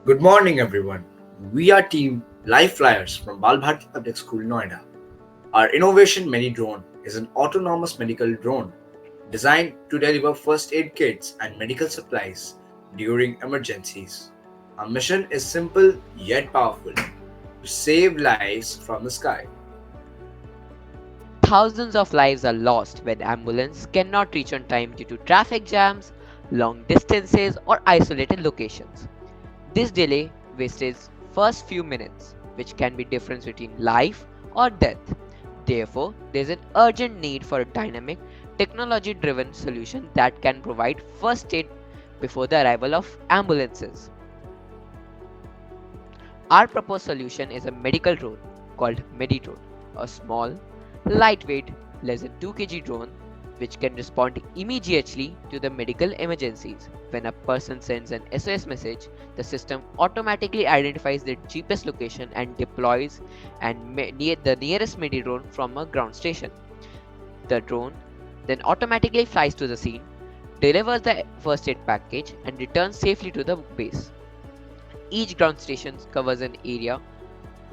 Good morning, everyone. We are Team LifeFlyers from Bharati Public School, Noida. Our innovation MediDrone is an autonomous medical drone designed to deliver first aid kits and medical supplies during emergencies. Our mission is simple yet powerful to save lives from the sky. Thousands of lives are lost when ambulance cannot reach on time due to traffic jams, long distances, or isolated locations. This delay wastes first few minutes, which can be difference between life or death. Therefore, there is an urgent need for a dynamic, technology-driven solution that can provide first aid before the arrival of ambulances. Our proposed solution is a medical drone called MediDrone, a small, lightweight, less than 2 kg drone which can respond immediately to the medical emergencies. When a person sends an SOS message, the system automatically identifies their GPS location and deploys near the nearest MediDrone from a ground station. The drone then automatically flies to the scene, delivers the first aid package, and returns safely to the base. Each ground station covers an area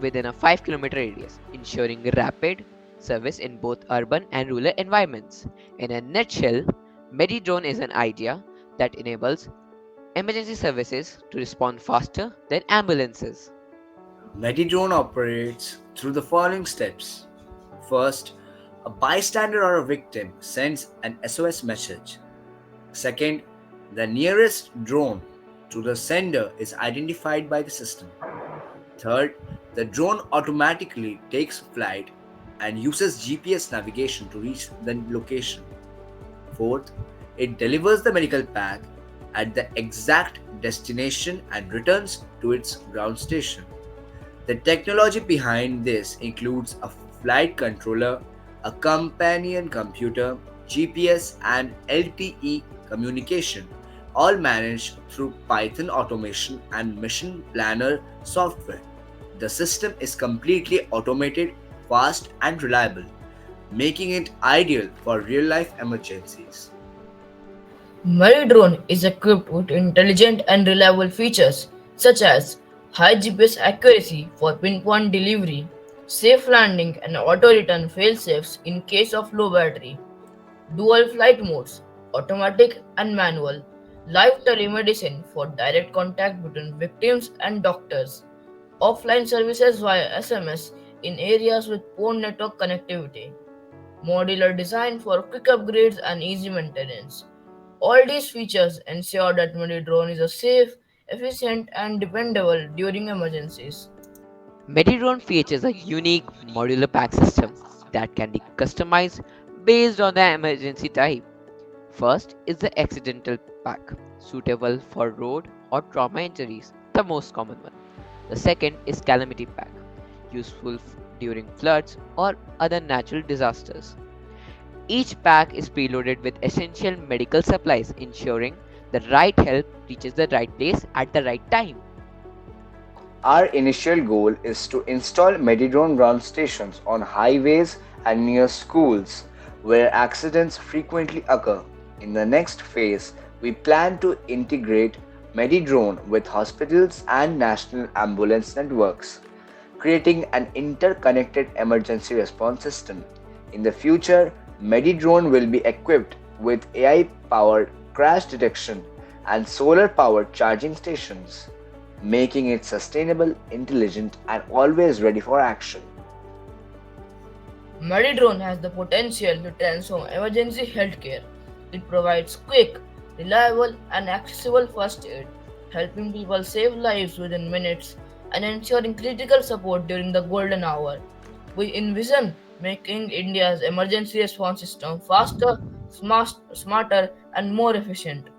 within a 5 km radius, ensuring rapid service in both urban and rural environments. In a nutshell, MediDrone is an idea that enables emergency services to respond faster than ambulances. MediDrone operates through the following steps. First, a bystander or a victim sends an SOS message. Second, the nearest drone to the sender is identified by the system. Third, the drone automatically takes flight and uses GPS navigation to reach the location. Fourth, it delivers the medical pack at the exact destination and returns to its ground station. The technology behind this includes a flight controller, a companion computer, GPS, and LTE communication, all managed through Python automation and Mission Planner software. The system is completely automated, fast, and reliable, making it ideal for real life emergencies. MediDrone is equipped with intelligent and reliable features such as high GPS accuracy for pinpoint delivery, safe landing and auto return failsafes in case of low battery, dual flight modes, automatic and manual, live telemedicine for direct contact between victims and doctors, offline services via SMS in areas with poor network connectivity, modular design for quick upgrades and easy maintenance. All these features ensure that MediDrone is a safe, efficient, and dependable during emergencies. MediDrone features a unique modular pack system that can be customized based on the emergency type. First is the accidental pack, suitable for road or trauma injuries, the most common one. The second is Calamity Pack, useful during floods or other natural disasters. Each pack is preloaded with essential medical supplies, ensuring the right help reaches the right place at the right time. Our initial goal is to install MediDrone ground stations on highways and near schools where accidents frequently occur. In the next phase, we plan to integrate MediDrone with hospitals and national ambulance networks, creating an interconnected emergency response system. In the future, MediDrone will be equipped with AI powered crash detection and solar powered charging stations, making it sustainable, intelligent, and always ready for action. MediDrone has the potential to transform emergency healthcare. It provides quick, reliable, and accessible first aid, helping people save lives within minutes and ensuring critical support during the golden hour. We envision making India's emergency response system faster, smarter, and more efficient.